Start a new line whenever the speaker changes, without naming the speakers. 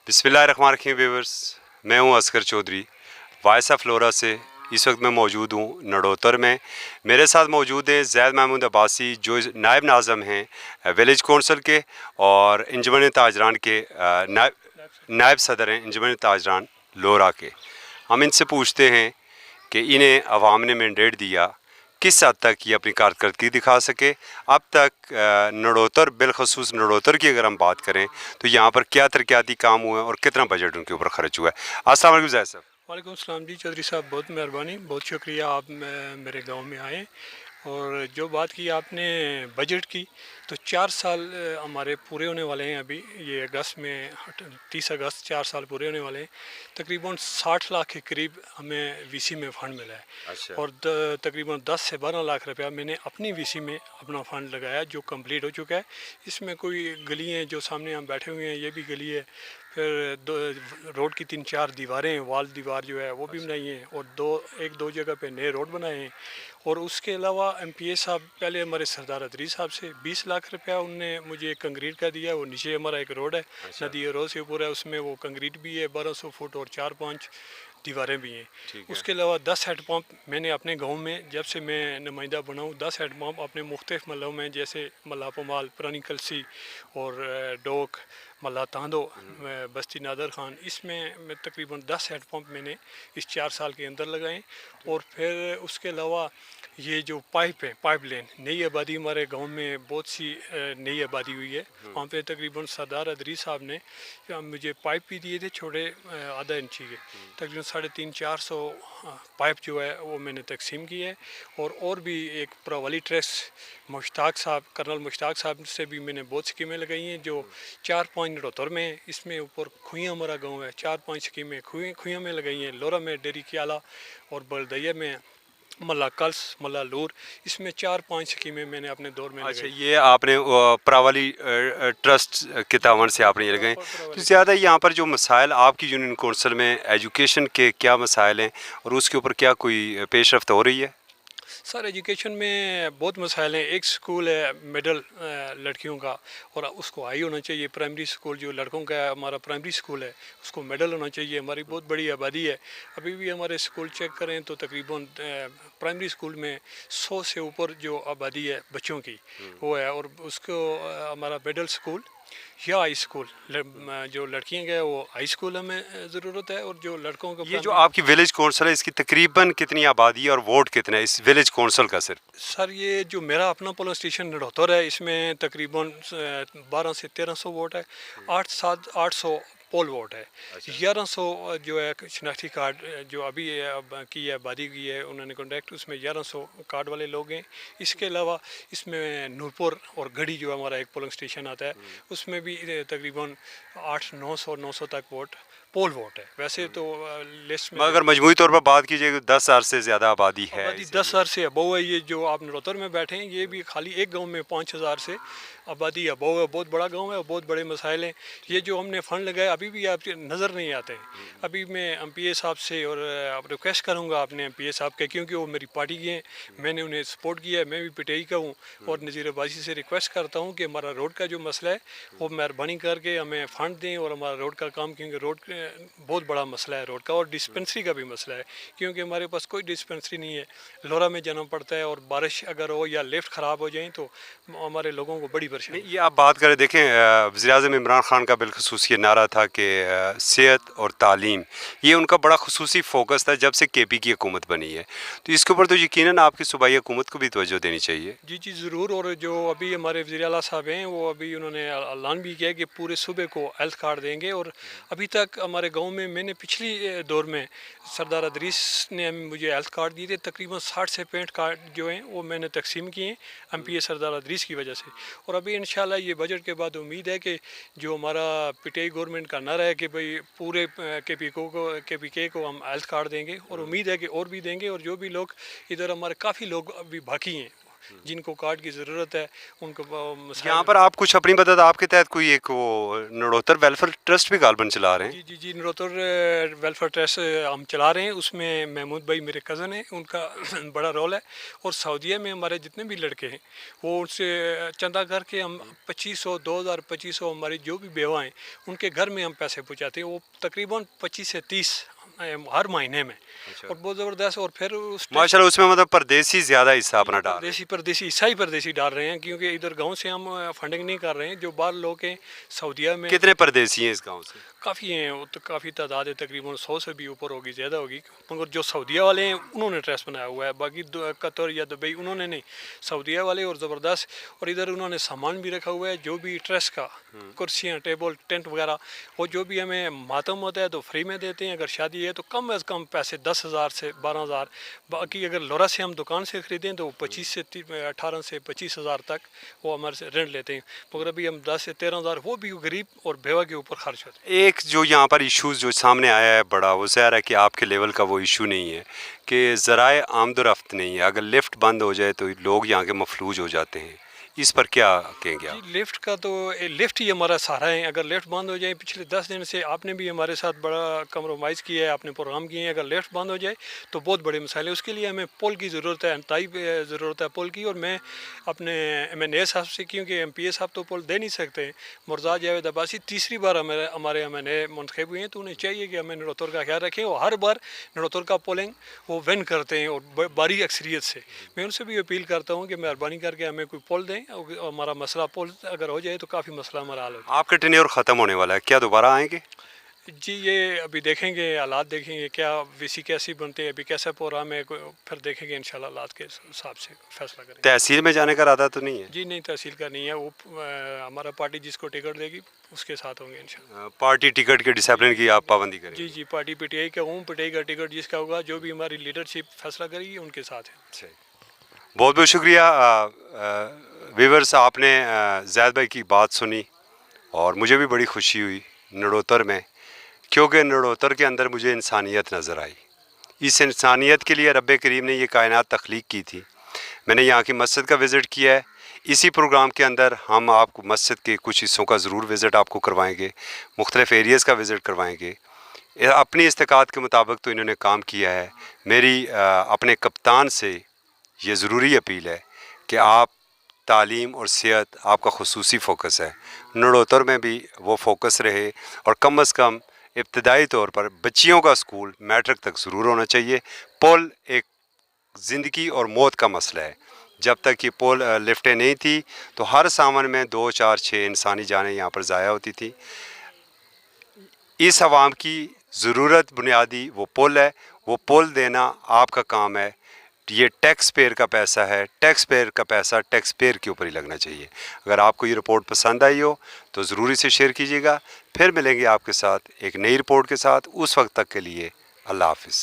बिस्मिल्लाहिर्रहमानिर्रहीम व्यूअर्स, मैं हूं असगर चौधरी वायसा फ्लोरा से। इस वक्त मैं मौजूद हूं नड़ोतर में। मेरे साथ मौजूद हैं ज़ैद महमूद अब्बासी जो नायब नाज़म हैं विलेज कौंसल के और इंजमन ताजरान के नायब सदर हैं इंजमन ताजरान लोरा के। हम इनसे पूछते हैं कि इन्हें अवाम ने मैंडेट दिया, किस हद तक ये अपनी कारकर्दगी दिखा सके। अब तक नड़ोतर बिलखसूस नड़ोतर की अगर हम बात करें तो यहाँ पर क्या तरक्याती काम हुए हैं और कितना बजट उनके ऊपर खर्च हुआ है। अस्सलाम वालेकुम ज़ैद साहब।
वालेकुम सलाम जी चौधरी साहब, बहुत मेहरबानी, बहुत शुक्रिया आप मेरे गांव में आए। और जो बात की आपने बजट की, तो 4 साल हमारे पूरे होने वाले हैं अभी। ये अगस्त में 30 अगस्त 4 साल पूरे होने वाले हैं। तकरीबन 60 लाख के करीब हमें वीसी में फ़ंड मिला है।
अच्छा।
और तकरीबन 10 से 12 लाख रुपया मैंने अपनी वीसी में अपना फ़ंड लगाया जो कंप्लीट हो चुका है। इसमें कोई गली हैं जो सामने हम बैठे हुए हैं, ये भी गली है। फिर रोड की 3-4 दीवारें, वाल दीवार जो है वो भी बनाई हैं, और एक दो जगह पे नए रोड बनाए हैं। और उसके अलावा MPA साहब पहले हमारे सरदार अदरी साहब से 20 लाख रुपया उनने मुझे कंक्रीट का दिया। वो नीचे हमारा एक रोड है, नदी रोड से ऊपर है, उसमें वो कंक्रीट भी है 1200 फुट और 4-5 दीवारें भी हैं। उसके अलावा 10 हैंडपम्प मैंने अपने गांव में, जब से मैं नुमाइंदा बना हूँ, 10 हैंडपम्प अपने मुख्तलिफ महलों में, जैसे मल्ला पमाल, पुरानी कलसी और डोक, मल्ला तांदो, बस्ती नादर खान, इसमें मैं तकरीबन 10 हैंडपम्प मैंने इस 4 साल के अंदर लगाए। और फिर उसके अलावा ये जो पाइप है, पाइप लाइन, नई आबादी हमारे गांव में बहुत सी नई आबादी हुई है। वहाँ पे तकरीबन सरदार अदरी साहब ने मुझे पाइप भी दिए थे, छोटे आधा इंची के, तकरीबन 350-400 पाइप जो है वो मैंने तकसीम की है। और भी एक प्रवाली ट्रेस मुश्ताक साहब, कर्नल मुश्ताक साहब से भी मैंने बहुत स्कीमें लगाई हैं जो 4-5 नड़ोतर में है। इसमें ऊपर खुइयाँ हमारा गाँव है, 4-5 स्कीमें खुइयाँ में लगाई हैं। लोरा में डेरी कियाला और बलदैया में मल्ला कल्स, मल्ला लूर, इसमें 4-5 स्कीमें मैंने अपने दौर में
अच्छा,
लगाई।
ये आपने प्रावाली ट्रस्ट के तावन से आपने ये लगाए। तो ज़्यादा यहाँ पर जो मसाइल आपकी यूनियन कौंसिल में एजुकेशन के क्या मसाइल हैं और उसके ऊपर क्या कोई पेशरफ्त हो रही है?
सर एजुकेशन में बहुत मसाइल हैं। एक स्कूल है मिडल लड़कियों का, और उसको हाई होना चाहिए। प्राइमरी स्कूल जो लड़कों का है, हमारा प्राइमरी स्कूल है, उसको मिडल होना चाहिए। हमारी बहुत बड़ी आबादी है। अभी भी हमारे स्कूल चेक करें तो तकरीबन प्राइमरी स्कूल में 100 से ऊपर जो आबादी है बच्चों की वो है। और उसको हमारा मिडल स्कूल या हाई स्कूल, जो लड़कियां गए वो हाई स्कूल हमें ज़रूरत है, और जो लड़कों को
ये जो आपकी विलेज कौंसिल है इसकी तकरीबन कितनी आबादी है और वोट कितना है इस विलेज कौंसिल का सिर्फ?
सर ये जो मेरा अपना पोलिंग स्टेशन नड़ोतर है, इसमें तकरीबन 12 से 1300 वोट है, 800 पोल वोट है, 1100 जो है शनाख्ती कार्ड जो अभी की है आबादी की है उन्होंने कॉन्टैक्ट, उसमें 1100 कार्ड वाले लोग हैं। इसके अलावा इसमें नूरपुर और गढ़ी जो हमारा एक पोलिंग स्टेशन आता है, उसमें भी तकरीबन 900 तक वोट पोल वोट है। वैसे तो लिस्ट में
अगर मजमूई तौर पर बात कीजिए तो 10,000 से ज़्यादा आबादी है।
आबादी 10,000 से अबव है। ये जो आप नड़ोतर में बैठे हैं, ये भी खाली एक गांव में 5,000 से आबादी अबव है। बहुत बड़ा गांव है और बहुत बड़े मसाइल हैं। ये जो हमने फ़ंड लगाए अभी भी आपके नज़र नहीं आते हैं। अभी मैं MPA साहब से और रिक्वेस्ट करूँगा अपने MPA साहब के, क्योंकि वो मेरी पार्टी के हैं, मैंने उन्हें सपोर्ट किया है, मैं भी पिटाई का हूँ। और नज़ीर अब्बासी से रिक्वेस्ट करता हूँ कि हमारा रोड का जो मसला है वो मेहरबानी करके हमें फ़ंड दें और हमारा रोड का काम, क्योंकि रोड बहुत बड़ा मसला है रोड का। और डिस्पेंसरी का भी मसला है, क्योंकि हमारे पास कोई डिस्पेंसरी नहीं है। लोरा में जाना पड़ता है, और बारिश अगर हो या लिफ्ट ख़राब हो जाए तो हमारे लोगों को बड़ी परेशानी।
ये आप बात करें, देखें वज़ीर-ए-आज़म इमरान खान का बिलखसूस ये नारा था कि सेहत और तालीम, ये उनका बड़ा खसूसी फोकस था जब से KP की हुकूमत बनी है। तो इसके ऊपर तो यकीनन आपकी सूबाई हुकूमत को भी तवज्जो देनी चाहिए।
जी जी ज़रूर। और जो अभी हमारे वज़ीर आला साहब हैं, वो अभी उन्होंने ऐलान भी किया कि पूरे सूबे को हेल्थ कार्ड देंगे। और अभी तक हमारे गांव में मैंने पिछली दौर में सरदार अदरीस ने मुझे हेल्थ कार्ड दिए थे, तकरीबन 60 से 65 कार्ड जो हैं वो मैंने तकसीम किए हैं MPA सरदार अदरीस की वजह से। और अभी इंशाल्लाह ये बजट के बाद उम्मीद है कि जो हमारा पिटाई गवर्नमेंट का नारा है कि भाई पूरे KPK को हम हेल्थ कार्ड देंगे, और उम्मीद है कि और भी देंगे। और जो भी लोग इधर हमारे काफ़ी लोग अभी बाकी हैं جن کو کارڈ کی ضرورت ہے ان کو
یہاں پر آپ کچھ اپنی مدد آپ کے تحت کوئی ایک وہ نڑوتر ویلفیئر ٹرسٹ بھی غالباً چلا رہے ہیں؟
جی نروتر ویلفیئر ٹرسٹ ہم چلا رہے ہیں. اس میں محمود بھائی میرے کزن ہیں, ان کا بڑا رول ہے. اور سعودیہ میں ہمارے جتنے بھی لڑکے ہیں وہ ان سے چندہ کر کے ہم 2500 2200 ہماری جو بھی بیوہ ہیں ان کے گھر میں ہم پیسے پہنچاتے ہیں. وہ تقریباً 25 سے 30 ہر مہینے میں, اور بہت زبردست. اور پھر
ماشاء اللہ اس میں مطلب پردیسی زیادہ حصہ اپنا ڈال رہے ہیں.
پردیسی عیسائی پردیسی ڈال رہے ہیں, کیونکہ ادھر گاؤں سے ہم فنڈنگ نہیں کر رہے ہیں. جو باہر لوگ ہیں سعودیہ میں
کتنے پردیسی ہیں اس گاؤں سے؟
کافی ہیں, وہ تو کافی تعداد ہے, تقریباً 100 سے بھی اوپر ہوگی, زیادہ ہوگی. مگر جو سعودیہ والے ہیں انہوں نے ٹرسٹ بنایا ہوا ہے, باقی قطر یا دبئی انہوں نے نہیں. سعودیہ والے اور زبردست. اور ادھر انہوں نے سامان بھی رکھا ہوا ہے, جو بھی ٹرسٹ کا کرسیاں ٹیبل ٹینٹ وغیرہ, وہ جو بھی ہمیں ماتم ہوتا ہے تو فری میں دیتے ہیں. اگر شادی ہے تو کم از کم پیسے 10,000 سے 12,000. باقی اگر لورا سے ہم دکان سے خریدیں تو 18 سے 25,000 تک وہ ہمارے سے رینٹ لیتے ہیں. مگر ابھی ہم 10 سے 13,000 وہ بھی غریب اور بیوہ کے اوپر خرچ ہوتے ہیں.
ایک جو یہاں پر ایشوز جو سامنے آیا ہے بڑا, وہ ظاہر ہے کہ آپ کے لیول کا وہ ایشو نہیں ہے کہ ذرائع آمد و رفت نہیں ہے. اگر لفٹ بند ہو جائے تو لوگ یہاں کے مفلوج ہو جاتے ہیں. اس پر کیا کہیں گے آپ؟
لفٹ کا تو لفٹ ہی ہمارا سہارا ہے. اگر لفٹ بند ہو جائے, پچھلے 10 دن سے آپ نے بھی ہمارے ساتھ بڑا کمپرومائز کیا ہے, آپ نے پروگرام کیے ہیں. اگر لفٹ بند ہو جائے تو بہت بڑے مسائل ہیں. اس کے لیے ہمیں پول کی ضرورت ہے, انتہائی ضرورت ہے پول کی. اور میں اپنے MNA صاحب سے, کیونکہ MPA صاحب تو پول دے نہیں سکتے, مرزا جاوید عباسی تیسری بار ہمارے MNA منتخب ہوئے ہیں, تو انہیں چاہیے کہ ہمیں نڑوتر کا خیال رکھیں. اور ہر بار نڑوتر کا پولنگ وہ ون کرتے ہیں اور باری اکثریت سے. میں ان سے بھی اپیل کرتا ہوں کہ مہربانی کر کے ہمیں کوئی پول دیں. ہمارا مسئلہ پول اگر ہو جائے تو کافی مسئلہ ہمارا حل ہو جائے.
آپ کا ٹینیور ختم ہونے والا ہے, کیا دوبارہ آئیں گے؟
جی یہ ابھی دیکھیں گے, حالات دیکھیں گے کیا VC کیسی بنتے ہیں, ابھی کیسا پروگرام ہے, پھر دیکھیں گے انشاءاللہ حالات کے حساب سے فیصلہ کریں گے.
تحصیل میں جانے کا ارادہ تو نہیں ہے؟
جی نہیں, تحصیل کا نہیں ہے. وہ ہمارا پارٹی جس کو ٹکٹ دے گی اس کے ساتھ ہوں گے انشاءاللہ.
پارٹی ٹکٹ کے ڈسپلن کی آپ پابندی کریں گے؟
جی پارٹی PTI کا ہوں, PTI کا ٹکٹ جس کا ہوگا, جو بھی ہماری لیڈرشپ فیصلہ کرے گی ان کے ساتھ ہے.
بہت بہت شکریہ ویورز, آپ نے زید بھائی کی بات سنی اور مجھے بھی بڑی خوشی ہوئی نڑوتر میں, کیونکہ نڑوتر کے اندر مجھے انسانیت نظر آئی. اس انسانیت کے لیے رب کریم نے یہ کائنات تخلیق کی تھی. میں نے یہاں کی مسجد کا وزٹ کیا ہے. اسی پروگرام کے اندر ہم آپ کو مسجد کے کچھ حصوں کا ضرور وزٹ آپ کو کروائیں گے, مختلف ایریاز کا وزٹ کروائیں گے. اپنی استطاعت کے مطابق تو انہوں نے کام کیا ہے. میری اپنے کپتان سے یہ ضروری اپیل ہے کہ آپ تعلیم اور صحت آپ کا خصوصی فوکس ہے, نڑوتر میں بھی وہ فوکس رہے, اور کم از کم ابتدائی طور پر بچیوں کا اسکول میٹرک تک ضرور ہونا چاہیے. پول ایک زندگی اور موت کا مسئلہ ہے. جب تک یہ پول لفٹیں نہیں تھی تو ہر سامان میں 2 4 6 انسانی جانیں یہاں پر ضائع ہوتی تھی. اس عوام کی ضرورت بنیادی وہ پول ہے, وہ پول دینا آپ کا کام ہے. یہ ٹیکس پیئر کا پیسہ ہے, ٹیکس پیئر کا پیسہ ٹیکس پیئر کے اوپر ہی لگنا چاہیے. اگر آپ کو یہ رپورٹ پسند آئی ہو تو ضروری سے شیئر کیجیے گا. پھر ملیں گے آپ کے ساتھ ایک نئی رپورٹ کے ساتھ. اس وقت تک کے لیے اللہ حافظ.